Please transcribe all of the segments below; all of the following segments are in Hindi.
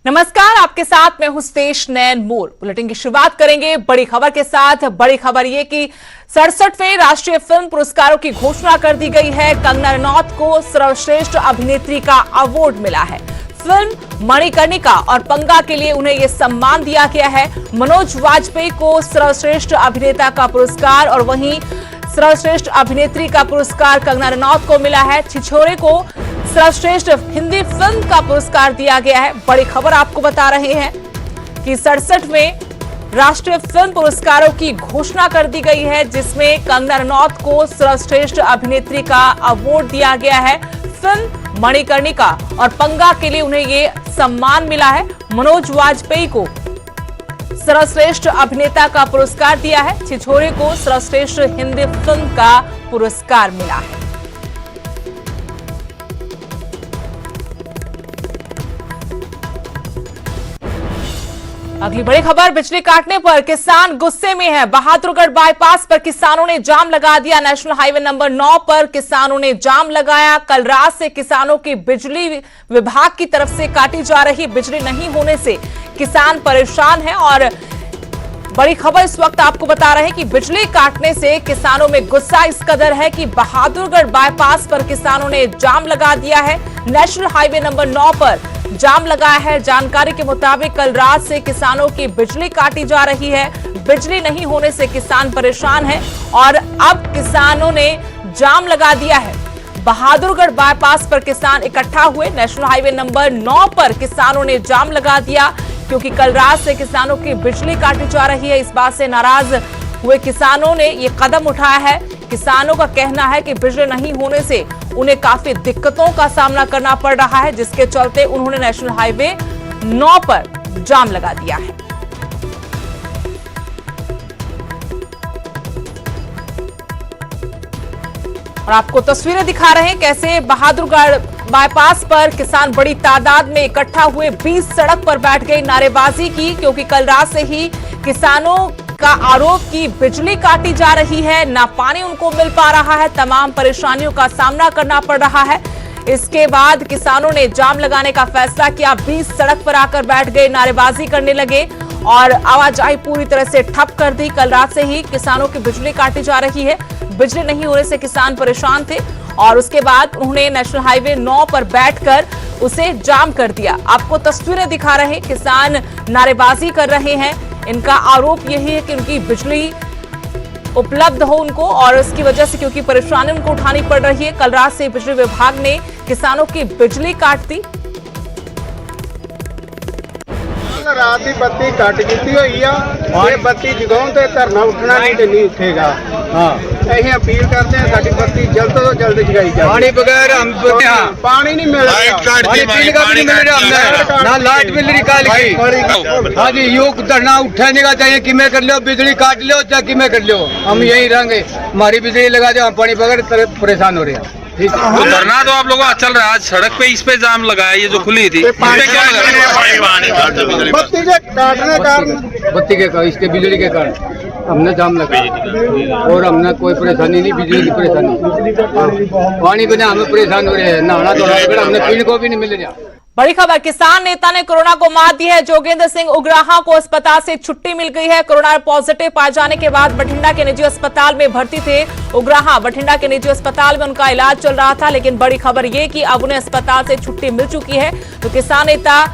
नमस्कार, आपके साथ मैं हूं स्टेश नैन मोर। बुलेटिन की शुरुआत करेंगे बड़ी खबर के साथ। बड़ी खबर ये कि 67वें राष्ट्रीय फिल्म पुरस्कारों की घोषणा कर दी गई है। कंगना रनौत को सर्वश्रेष्ठ अभिनेत्री का अवार्ड मिला है। फिल्म मणिकर्णिका और पंगा के लिए उन्हें यह सम्मान दिया गया है। मनोज वाजपेयी को सर्वश्रेष्ठ अभिनेता का पुरस्कार और वहीं सर्वश्रेष्ठ अभिनेत्री का पुरस्कार कंगना रनौत को मिला है। छिछोरे को सर्वश्रेष्ठ हिंदी फिल्म का पुरस्कार दिया गया है। बड़ी खबर आपको बता रहे हैं कि 67वें राष्ट्रीय फिल्म पुरस्कारों की घोषणा कर दी गई है, जिसमें कंगना रनौत को सर्वश्रेष्ठ अभिनेत्री का अवार्ड दिया गया है। फिल्म मणिकर्णिका और पंगा के लिए उन्हें ये सम्मान मिला है। मनोज वाजपेयी को सर्वश्रेष्ठ अभिनेता का पुरस्कार दिया है। छिछोरे को सर्वश्रेष्ठ हिंदी फिल्म का पुरस्कार मिला है। अगली बड़ी खबर, बिजली काटने पर किसान गुस्से में है। बहादुरगढ़ बाईपास पर किसानों ने जाम लगा दिया। नेशनल हाईवे नंबर 9 पर किसानों ने जाम लगाया। कल रात से किसानों की बिजली विभाग की तरफ से काटी जा रही बिजली नहीं होने से किसान परेशान है। और बड़ी खबर इस वक्त आपको बता रहे हैं कि बिजली काटने से किसानों में गुस्सा इस कदर है कि बहादुरगढ़ बाईपास पर किसानों ने जाम लगा दिया है। नेशनल हाईवे नंबर 9 पर जाम लगाया है। जानकारी के मुताबिक कल रात से किसानों की बिजली काटी जा रही है। बिजली नहीं होने से किसान परेशान है और अब किसानों ने जाम लगा दिया है। बहादुरगढ़ बाईपास पर किसान इकट्ठा हुए। नेशनल हाईवे नंबर 9 पर किसानों ने जाम लगा दिया क्योंकि कल रात से किसानों की बिजली काटी जा रही है। इस बात से नाराज हुए किसानों ने ये कदम उठाया है। किसानों का कहना है कि बिजली नहीं होने से उन्हें काफी दिक्कतों का सामना करना पड़ रहा है, जिसके चलते उन्होंने नेशनल हाईवे 9 पर जाम लगा दिया है। और आपको तस्वीरें दिखा रहे हैं कैसे बहादुरगढ़ बाईपास पर किसान बड़ी तादाद में इकट्ठा हुए। 20 सड़क पर बैठ गए, नारेबाजी की, क्योंकि कल रात से ही किसानों का आरोप कि बिजली काटी जा रही है, ना पानी उनको मिल पा रहा है, तमाम परेशानियों का सामना करना पड़ रहा है। इसके बाद किसानों ने जाम लगाने का फैसला किया। 20 सड़क पर आकर बैठ गए, नारेबाजी करने लगे और आवाजाही पूरी तरह से ठप कर दी। कल रात से ही किसानों की बिजली काटी जा रही है। बिजली नहीं होने से किसान परेशान थे और उसके बाद उन्होंने नेशनल हाईवे 9 पर बैठकर उसे जाम कर दिया। आपको तस्वीरें दिखा रहे, किसान नारेबाजी कर रहे हैं। इनका आरोप यही है कि उनकी बिजली उपलब्ध हो उनको और इसकी वजह से क्योंकि परेशानी उनको उठानी पड़ रही है। कल रात से बिजली विभाग ने किसानों की बिजली काट दी। रात की बत्ती कट दी हुई है। बत्ती जगाने ते धरना उठना नहीं उठेगा। ਅਸੀਂ अपील करते हैं साड़ी बत्ती जल्द तो जल्द जगाई जाए। पानी बगैर हम पानी नहीं मिल रहा, ना लाइट बिल निकाल की। हाँ जी, योग धरना उठाने का चाहिए कि मैं कर लो, बिजली काट लो चाहे कि मैं कर लो, हम यही रहेंगे। हमारी बिजली लगा दो, हम पानी बगैर परेशान हो रहे हैं। तो धरना तो आप लोगों का चल रहा है, आज सड़क पे इस पे जाम लगाया, ये जो खुली थी इस पे क्या लगा? बत्ती के काटने कारण, बत्ती के इसके बिजली के कारण हमने जाम लगाया और हमने कोई परेशानी नहीं, बिजली की परेशानी। पानी बिना हमें परेशान हो रहे हैं, नहाना धोना हमने पीने को भी नहीं मिल रहा। बड़ी खबर, किसान नेता ने कोरोना को मात दी है। जोगेंद्र सिंह उग्राहा को अस्पताल से छुट्टी मिल गई है। कोरोना पॉजिटिव पाए जाने के बाद बठिंडा के निजी अस्पताल में भर्ती थे उग्राहा। बठिंडा के निजी अस्पताल में उनका इलाज चल रहा था, लेकिन बड़ी खबर ये कि अब उन्हें अस्पताल से छुट्टी मिल चुकी है। तो किसान नेता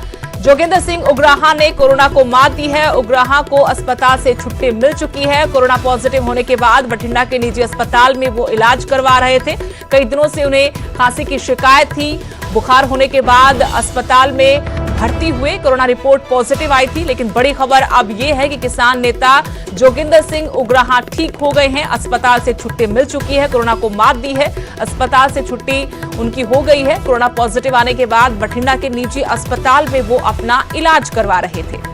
जोगेंद्र सिंह उग्राहा ने कोरोना को मात दी है। उग्राहा को अस्पताल से छुट्टी मिल चुकी है। कोरोना पॉजिटिव होने के बाद बठिंडा के निजी अस्पताल में वो इलाज करवा रहे थे। कई दिनों से उन्हें खांसी की शिकायत थी। बुखार होने के बाद अस्पताल में भर्ती हुए, कोरोना रिपोर्ट पॉजिटिव आई थी। लेकिन बड़ी खबर अब यह है कि किसान नेता जोगिंदर सिंह उग्राहा ठीक हो गए हैं। अस्पताल से छुट्टी मिल चुकी है, कोरोना को मात दी है। अस्पताल से छुट्टी उनकी हो गई है। कोरोना पॉजिटिव आने के बाद बठिंडा के निजी अस्पताल में वो अपना इलाज करवा रहे थे।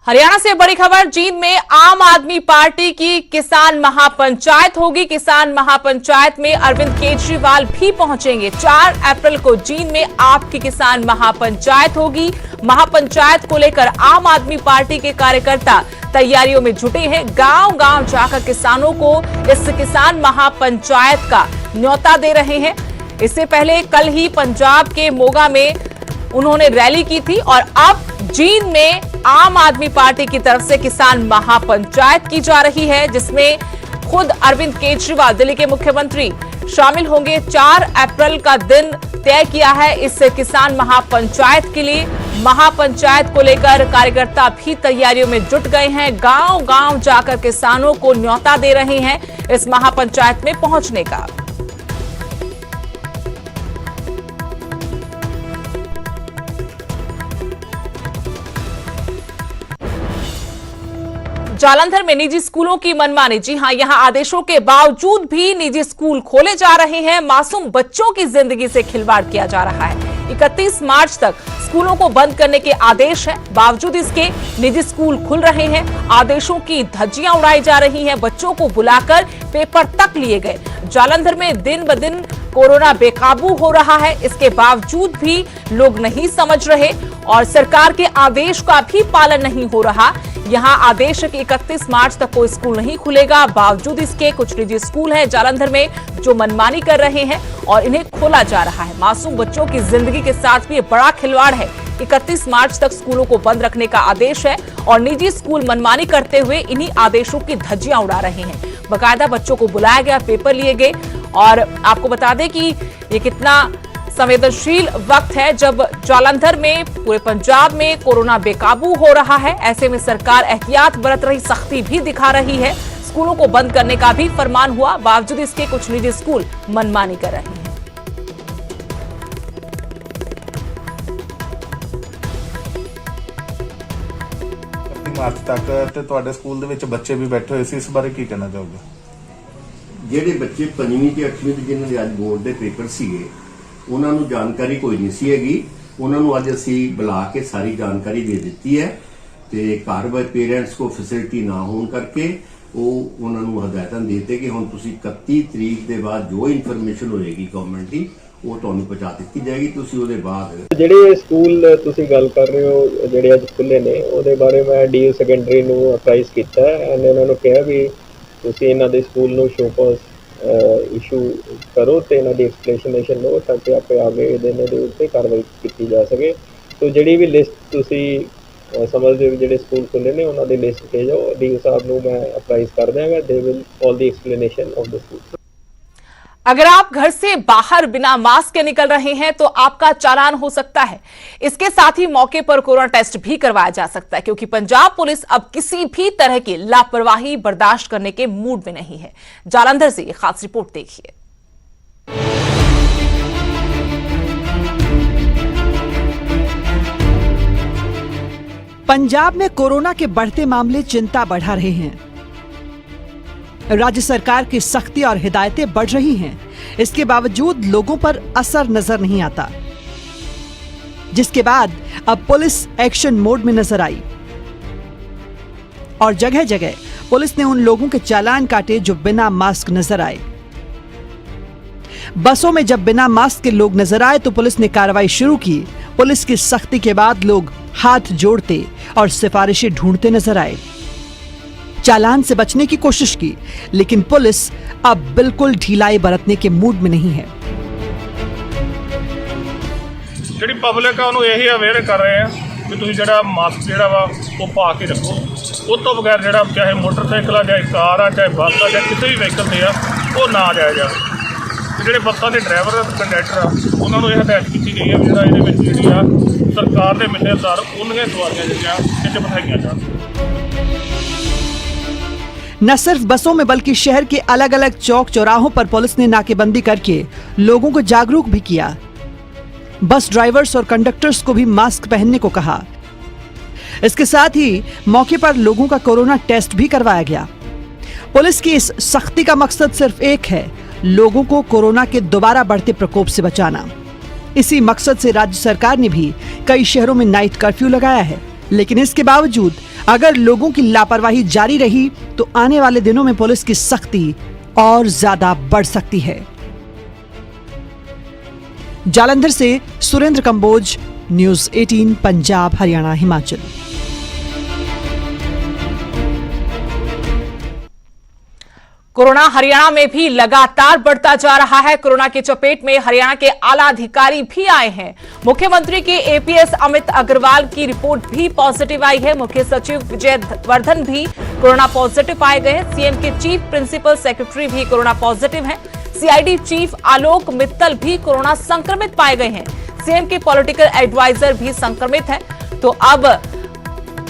हरियाणा से बड़ी खबर, जींद में आम आदमी पार्टी की किसान महापंचायत होगी। किसान महापंचायत में अरविंद केजरीवाल भी पहुंचेंगे। 4 अप्रैल को जींद में आपकी किसान महापंचायत होगी। महापंचायत को लेकर आम आदमी पार्टी के कार्यकर्ता तैयारियों में जुटे हैं। गांव-गांव जाकर किसानों को इस किसान महापंचायत का न्योता दे रहे हैं। इससे पहले कल ही पंजाब के मोगा में उन्होंने रैली की थी और अब जींद में आम आदमी पार्टी की तरफ से किसान महापंचायत की जा रही है, जिसमें खुद अरविंद केजरीवाल दिल्ली के मुख्यमंत्री शामिल होंगे। 4 अप्रैल का दिन तय किया है इस किसान महापंचायत के लिए। महापंचायत को लेकर कार्यकर्ता भी तैयारियों में जुट गए हैं। गांव-गांव जाकर किसानों को न्योता दे रहे हैं इस महापंचायत में पहुंचने का। जालंधर में निजी स्कूलों की मनमानी। जी हां, यहां आदेशों के बावजूद भी निजी स्कूल खोले जा रहे हैं। मासूम बच्चों की जिंदगी से खिलवाड़ किया जा रहा है। 31 मार्च तक स्कूलों को बंद करने के आदेश हैं, बावजूद इसके निजी स्कूल खुल रहे हैं। आदेशों की धज्जियां उड़ाई जा रही हैं। बच्चों को बुलाकर पेपर तक लिए गए। जालंधर में दिन ब दिन कोरोना बेकाबू हो रहा है, इसके बावजूद भी लोग नहीं समझ रहे और सरकार के आदेश का भी पालन नहीं हो रहा। यहां आदेश है कि 31 मार्च तक कोई स्कूल नहीं खुलेगा, बावजूद इसके कुछ निजी स्कूल हैं जालंधर में जो मनमानी कर रहे हैं और इन्हें खोला जा रहा है। मासूम बच्चों की जिंदगी के साथ भी बड़ा खिलवाड़ है। 31 मार्च तक स्कूलों को बंद रखने का आदेश है और निजी स्कूल मनमानी करते हुए इन्हीं आदेशों की धज्जियां उड़ा रहे हैं। बाकायदा बच्चों को बुलाया गया, पेपर लिए गए और आपको बता दें कि ये कितना संवेदनशील वक्त है जब जालंधर में पूरे पंजाब में कोरोना बेकाबू हो रहा है। ऐसे में सरकार एहतियात बरत रही, सख्ती भी दिखा रही है। स्कूलों को बंद करने का भी फरमान हुआ, बावजूद इसके कुछ निजी स्कूल मनमानी कर रहे हैं। मार्च तक ਤੇ ਤੁਹਾਡੇ ਸਕੂਲ ਦੇ ਵਿੱਚ ਬੱਚੇ ਵੀ ਬੈਠੇ ਹੋਏ ਸੀ, ਇਸ ਬਾਰੇ ਕੀ ਕਹਿਣਾ ਚਾਹੋਗੇ? ਜਿਹੜੇ ਬੱਚੇ 5ਵੀਂ ਤੇ 8ਵੀਂ ਦੇ ਜਿਨ੍ਹਾਂ ਦੇ ਅੱਜ ਬੋਰਡ ਦੇ ਪੇਪਰ ਸੀਗੇ ਉਹਨਾਂ ਨੂੰ ਜਾਣਕਾਰੀ ਕੋਈ ਨਹੀਂ ਸੀ ਹੈਗੀ। ਉਹਨਾਂ ਨੂੰ ਅੱਜ ਅਸੀਂ ਬੁਲਾ ਕੇ ਸਾਰੀ ਜਾਣਕਾਰੀ ਦੇ ਦਿੱਤੀ ਹੈ ਤੇ ਘਰ ਵਿੱਚ ਪੇਰੈਂਟਸ ਕੋ ਫੈਸਿਲਿਟੀ ਨਾ ਹੋਣ ਕਰਕੇ ਉਹ ਉਹਨਾਂ ਨੂੰ ਹਦਾਇਤਾਂ ਦੇ ਦਿੱਤੇ ਕਿ ਹੁਣ ਤੁਸੀਂ 31 ਤਰੀਕ ਦੇ ਬਾਅਦ ਜੋ ਇਨਫੋਰਮੇਸ਼ਨ ਹੋਏਗੀ ਗਵਰਨਮੈਂਟ ਦੀ ਉਹ ਤੁਹਾਨੂੰ ਪਹੁੰਚਾ ਦਿੱਤੀ ਜਾਏਗੀ। ਤੁਸੀਂ ਉਹਦੇ ਬਾਅਦ ਜਿਹੜੇ ਸਕੂਲ ਤੁਸੀਂ ਗੱਲ ਕਰ ਰਹੇ ਹੋ ਜਿਹੜੇ ਅੱਜ ਖੁੱਲੇ ਨੇ ਉਹਦੇ ਬਾਰੇ ਮੈਂ ਡੀਯੂ ਸੈਕੰਡਰੀ ਨੂੰ ਅਪਰਾਈਜ਼ ਕੀਤਾ ਐਂਡ ਇਹਨਾਂ ਨੂੰ ਕਿਹਾ ਵੀ ਤੁਸੀਂ ਇਹਨਾਂ ਦੇ ਸਕੂਲ ਨੂੰ ਸ਼ੋ ਕਾਜ਼ ਇਸ਼ੂ ਕਰੋ ਤੇ ਇਹਨਾਂ ਦੀ ਐਕਸਪਲੇਨੇਸ਼ਨ ਲਓ ਤਾਂ ਕਿ ਆਪੇ ਆਗੇ ਇਹਦੇ ਦੇ ਉੱਤੇ ਕਾਰਵਾਈ ਕੀਤੀ ਜਾ ਸਕੇ। ਸੋ ਜਿਹੜੀ ਵੀ ਲਿਸਟ ਤੁਸੀਂ ਸਮਝਦੇ ਹੋ ਜਿਹੜੇ ਸਕੂਲ ਖੁੱਲੇ ਨੇ ਉਹਨਾਂ ਦੀ ਲਿਸਟ ਭੇਜ ਜਾਓ, ਡੀਯੂ ਸਾਹਿਬ ਨੂੰ ਮੈਂ ਅਪਰਾਈਜ਼ ਕਰ ਦਿਆਂਗਾ। They will all the explanation of the school. अगर आप घर से बाहर बिना मास्क के निकल रहे हैं तो आपका चालान हो सकता है। इसके साथ ही मौके पर कोरोना टेस्ट भी करवाया जा सकता है, क्योंकि पंजाब पुलिस अब किसी भी तरह की लापरवाही बर्दाश्त करने के मूड में नहीं है। जालंधर से ये खास रिपोर्ट देखिए। पंजाब में कोरोना के बढ़ते मामले चिंता बढ़ा रहे हैं। राज्य सरकार की सख्ती और हिदायतें बढ़ रही हैं, इसके बावजूद लोगों पर असर नजर नहीं आता, जिसके बाद अब पुलिस एक्शन मोड में नजर आई और जगह जगह पुलिस ने उन लोगों के चालान काटे जो बिना मास्क नजर आए। बसों में जब बिना मास्क के लोग नजर आए तो पुलिस ने कार्रवाई शुरू की। पुलिस की सख्ती के बाद लोग हाथ जोड़ते और सिफारिशें ढूंढते नजर आए। चालान से बचने की कोशिश की, लेकिन पुलिस अब बिल्कुल ढिलाई बरतने के मूड में नहीं है। ਜਿਹੜੀ ਪਬਲਿਕ ਆ ਉਹਨੂੰ ਇਹੀ ਅਵੇਅਰ ਕਰ ਰਹੇ ਆ ਕਿ ਤੁਸੀਂ ਜਿਹੜਾ ਮਾਸਕ ਜਿਹੜਾ ਵਾ ਉਹ ਪਾ ਕੇ ਰੱਖੋ। ਉਸ ਤੋਂ ਬਗੈਰ ਜਿਹੜਾ ਚਾਹੇ ਮੋਟਰਸਾਈਕਲ ਆ, ਚਾਹੇ ਕਾਰ ਆ, ਚਾਹੇ ਬੱਸ ਆ, ਚਾਹੇ ਕਿਸੇ ਵੀ ਵਹੀਕਲ ਤੇ ਆ ਉਹ ਨਾ ਜਾਇਆ ਜਾ। ਜਿਹੜੇ ਬੱਸਾਂ ਦੇ ਡਰਾਈਵਰ ਕੰਡਕਟਰ ਆ ਉਹਨਾਂ ਨੂੰ ਇਹ ਹਦਾਇਤ ਕੀਤੀ ਗਈ ਹੈ ਵੀ ਜਿਹੜਾ ਇਹਦੇ ਵਿੱਚ ਜਿਹੜੀ ਆ ਸਰਕਾਰ ਦੇ ਮਿਸ਼ਨ ਅਨੁਸਾਰ ਉਹਨੀਆਂ ਸਵਾਰੀਆਂ ਜਿਹੜੀਆਂ ਇਹ 'ਚ ਬਿਠਾਈਆਂ ਜਾਣ। न सिर्फ बसों में बल्कि शहर के अलग अलग चौक चौराहों पर पुलिस ने नाकेबंदी करके लोगों को जागरूक भी किया। बस ड्राइवर्स और कंडक्टर्स को भी मास्क पहनने को कहा। इसके साथ ही मौके पर लोगों का कोरोना टेस्ट भी करवाया गया। पुलिस की इस सख्ती का मकसद सिर्फ एक है, लोगों को कोरोना के दोबारा बढ़ते प्रकोप से बचाना। इसी मकसद से राज्य सरकार ने भी कई शहरों में नाइट कर्फ्यू लगाया है, लेकिन इसके बावजूद अगर लोगों की लापरवाही जारी रही तो आने वाले दिनों में पुलिस की सख्ती और ज्यादा बढ़ सकती है। जालंधर से सुरेंद्र कंबोज, न्यूज़ 18 पंजाब हरियाणा हिमाचल। कोरोना हरियाणा में भी लगातार बढ़ता जा रहा है। कोरोना की चपेट में हरियाणा के आला अधिकारी भी आए हैं। मुख्यमंत्री के एपीएस अमित अग्रवाल की रिपोर्ट भी पॉजिटिव आई है। मुख्य सचिव विजय वर्धन भी कोरोना पॉजिटिव पाए गए हैं। सीएम के चीफ प्रिंसिपल सेक्रेटरी भी कोरोना पॉजिटिव हैं। सीआईडी चीफ आलोक मित्तल भी कोरोना संक्रमित पाए गए हैं। सीएम के पॉलिटिकल एडवाइजर भी संक्रमित हैं। तो अब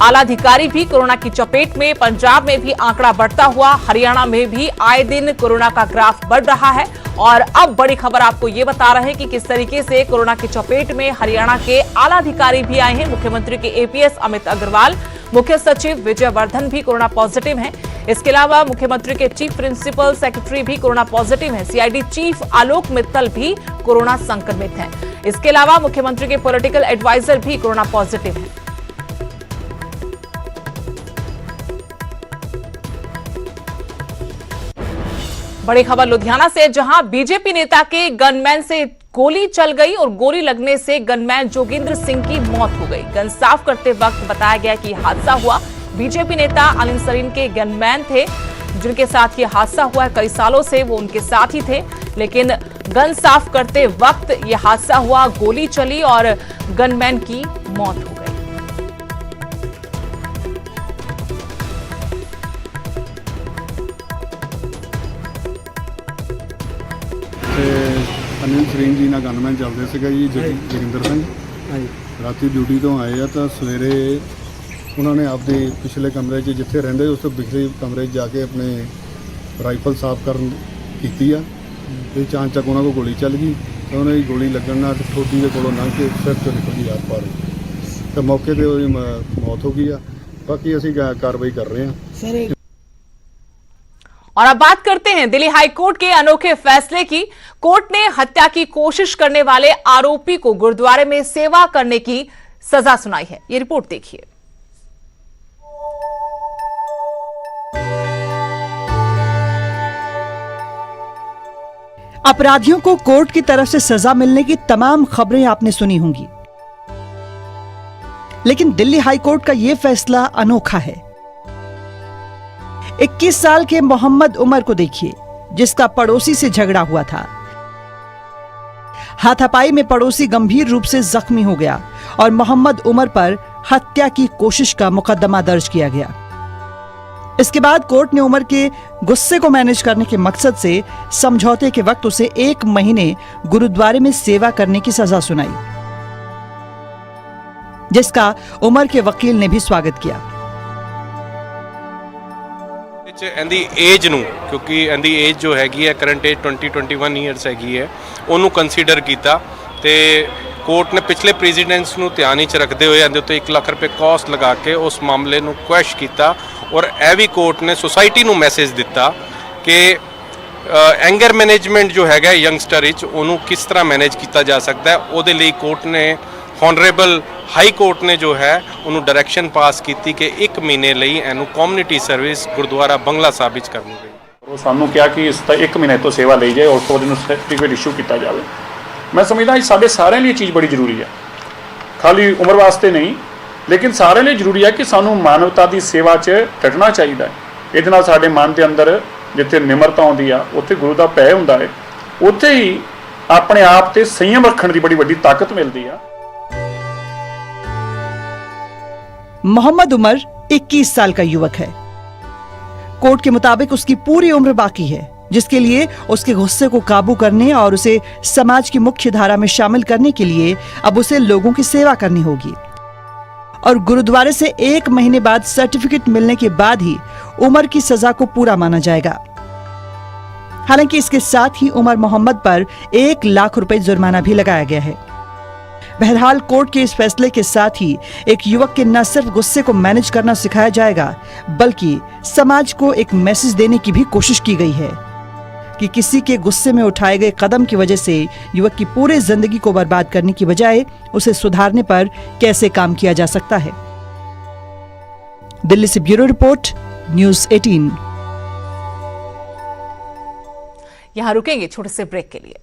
आला अधिकारी भी कोरोना की चपेट में। पंजाब में भी आंकड़ा बढ़ता हुआ, हरियाणा में भी आए दिन कोरोना का ग्राफ बढ़ रहा है। और अब बड़ी खबर आपको ये बता रहे हैं कि किस तरीके से कोरोना की चपेट में हरियाणा के आला अधिकारी भी आए हैं। मुख्यमंत्री के एपीएस अमित अग्रवाल, मुख्य सचिव विजय वर्धन भी कोरोना पॉजिटिव हैं। इसके अलावा मुख्यमंत्री के चीफ प्रिंसिपल सेक्रेटरी भी कोरोना पॉजिटिव हैं। सीआईडी चीफ आलोक मित्तल भी कोरोना संक्रमित हैं। इसके अलावा मुख्यमंत्री के पॉलिटिकल एडवाइजर भी कोरोना पॉजिटिव हैं। बड़ी खबर लुधियाना से, जहां बीजेपी नेता के गनमैन से गोली चल गई और गोली लगने से गनमैन जोगिंद्र सिंह की मौत हो गई। गन साफ करते वक्त बताया गया कि हादसा हुआ। बीजेपी नेता अनिल सरीन के गनमैन थे जिनके साथ ये हादसा हुआ है। कई सालों से वो उनके साथ ही थे, लेकिन गन साफ करते वक्त ये हादसा हुआ, गोली चली और गनमैन की मौत हो गई। ਅਨਿਲ ਸਰੀਨ ਜੀ ਨਾਲ ਗਨਮੈਨ ਚੱਲਦੇ ਸੀਗਾ ਜੀ ਜੋਗਿੰਦਰ ਸਿੰਘ। ਰਾਤੀ ਡਿਊਟੀ ਤੋਂ ਆਏ ਆ ਤਾਂ ਸਵੇਰੇ ਉਹਨਾਂ ਨੇ ਆਪਦੇ ਪਿਛਲੇ ਕਮਰੇ 'ਚ ਜਿੱਥੇ ਰਹਿੰਦੇ ਉਸ ਤੋਂ ਪਿਛਲੇ ਕਮਰੇ 'ਚ ਜਾ ਕੇ ਆਪਣੇ ਰਾਈਫਲ ਸਾਫ਼ ਕਰਨ ਕੀਤੀ ਆ ਤੇ ਚਾਂਚਕ ਉਹਨਾਂ ਕੋਲ ਗੋਲੀ ਚੱਲ ਗਈ ਤਾਂ ਉਹਨਾਂ ਦੀ ਗੋਲੀ ਲੱਗਣ ਨਾਲ ਠੋਡੀ ਦੇ ਕੋਲੋਂ ਲੰਘ ਕੇ ਸਿਰ 'ਚੋਂ ਨਿਕਲ ਗਈ ਆਰ-ਪਾਰ ਤਾਂ ਮੌਕੇ 'ਤੇ ਉਹਦੀ ਮੌਤ ਹੋ ਗਈ ਆ। ਬਾਕੀ ਅਸੀਂ ਕਾਰਵਾਈ ਕਰ ਰਹੇ ਹਾਂ। और अब बात करते हैं दिल्ली हाईकोर्ट के अनोखे फैसले की। कोर्ट ने हत्या की कोशिश करने वाले आरोपी को गुरुद्वारे में सेवा करने की सजा सुनाई है। ये रिपोर्ट देखिए। अपराधियों को कोर्ट की तरफ से सजा मिलने की तमाम खबरें आपने सुनी होंगी, लेकिन दिल्ली हाईकोर्ट का यह फैसला अनोखा है। 21 साल के मोहम्मद उमर को देखिए, जिसका पड़ोसी से झगड़ा हुआ था। हाथापाई में पड़ोसी गंभीर रूप से जख्मी हो गया और मोहम्मद उमर पर हत्या की कोशिश का मुकदमा दर्ज किया गया। इसके बाद कोर्ट ने उमर के गुस्से को मैनेज करने के मकसद से समझौते के वक्त उसे 1 महीने गुरुद्वारे में सेवा करने की सजा सुनाई, जिसका उमर के वकील ने भी स्वागत किया। ਇਹਦੀ ਏਜ ਨੂੰ, ਕਿਉਂਕਿ ਇਹਦੀ ਏਜ ਜੋ ਹੈਗੀ ਹੈ ਕਰੰਟ ਏਜ 20-21 ਇਅਰਸ ਹੈਗੀ ਹੈ, ਉਹਨੂੰ ਕੰਸੀਡਰ ਕੀਤਾ ਤੇ ਕੋਰਟ ਨੇ ਪਿਛਲੇ ਪ੍ਰੈਜ਼ੀਡੈਂਟਸ ਨੂੰ ਧਿਆਨ ਵਿੱਚ ਰੱਖਦੇ ਹੋਏ ਇਹਦੇ ਉੱਤੇ 1 ਲੱਖ ਰੁਪਏ ਕਾਸਟ ਲਗਾ ਕੇ ਉਸ ਮਾਮਲੇ ਨੂੰ ਕੁਐਸ਼ ਕੀਤਾ। ਔਰ ਇਹ ਵੀ ਕੋਰਟ ਨੇ ਸੁਸਾਇਟੀ ਨੂੰ ਮੈਸੇਜ ਦਿੱਤਾ ਕਿ ਐਂਗਰ ਮੈਨੇਜਮੈਂਟ ਜੋ ਹੈਗਾ ਯੰਗਸਟਰ ਵਿੱਚ ਉਹਨੂੰ ਕਿਸ ਤਰ੍ਹਾਂ ਮੈਨੇਜ ਕੀਤਾ ਜਾ ਸਕਦਾ ਹੈ। ਉਹਦੇ ਲਈ ਕੋਰਟ ਨੇ ਹੌਨਰੇਬਲ ਹਾਈ ਕੋਰਟ ਨੇ ਜੋ ਹੈ ਉਹਨੂੰ ਡਾਇਰੈਕਸ਼ਨ ਪਾਸ ਕੀਤੀ ਕਿ 1 ਮਹੀਨੇ ਲਈ ਇਹਨੂੰ ਕਮਿਊਨਿਟੀ ਸਰਵਿਸ ਗੁਰਦੁਆਰਾ ਬੰਗਲਾ ਸਾਹਿਬ ਵਿੱਚ ਕਰਨੀ ਗਈ। ਉਹ ਸਾਨੂੰ ਕਿਹਾ ਕਿ ਇਸ ਤਾਂ 1 ਮਹੀਨੇ ਤੋਂ ਸੇਵਾ ਲਈ ਜਾਏ ਔਰ ਤੋਂ ਉਹਨੂੰ ਸਰਟੀਫਿਕੇਟ ਇਸ਼ੂ ਕੀਤਾ ਜਾਵੇ। ਮੈਂ ਸਮਝਦਾ ਇਹ ਸਾਡੇ ਸਾਰਿਆਂ ਲਈ ਚੀਜ਼ ਬੜੀ ਜ਼ਰੂਰੀ ਹੈ, ਖਾਲੀ ਉਮਰ ਵਾਸਤੇ ਨਹੀਂ, ਲੇਕਿਨ ਸਾਰਿਆਂ ਲਈ ਜ਼ਰੂਰੀ ਹੈ ਕਿ ਸਾਨੂੰ ਮਾਨਵਤਾ ਦੀ ਸੇਵਾ 'ਚ ਡਟਣਾ ਚਾਹੀਦਾ ਹੈ। ਇਹਦੇ ਨਾਲ ਸਾਡੇ ਮਨ ਦੇ ਅੰਦਰ ਜਿੱਥੇ ਨਿਮਰਤਾ ਆਉਂਦੀ ਆ, ਉੱਥੇ ਗੁਰੂ ਦਾ ਭੈ ਹੁੰਦਾ ਹੈ, ਉੱਥੇ ਹੀ ਆਪਣੇ ਆਪ ਤੇ ਸੰਯਮ ਰੱਖਣ ਦੀ ਬੜੀ ਵੱਡੀ ਤਾਕਤ ਮਿਲਦੀ ਆ। मोहम्मद उमर 21 साल का युवक है। कोर्ट के मुताबिक उसकी पूरी उम्र बाकी है, जिसके लिए उसके गुस्से को काबू करने और उसे समाज की मुख्य धारा में शामिल करने के लिए अब उसे लोगों की सेवा करनी होगी। और गुरुद्वारे से 1 महीने बाद सर्टिफिकेट मिलने के बाद ही उमर की सजा को पूरा माना जाएगा। हालांकि इसके साथ ही उमर मोहम्मद पर 1 लाख रुपए जुर्माना भी लगाया गया है। बहरहाल कोर्ट के इस फैसले के साथ ही एक युवक के न सिर्फ गुस्से को मैनेज करना सिखाया जाएगा, बल्कि समाज को एक मैसेज देने की भी कोशिश की गई है कि किसी के गुस्से में उठाए गए कदम की वजह से युवक की पूरी जिंदगी को बर्बाद करने की बजाय उसे सुधारने पर कैसे काम किया जा सकता है। दिल्ली से ब्यूरो रिपोर्ट, न्यूज़ 18। यहां रुकेंगे छोटे से ब्रेक के लिए।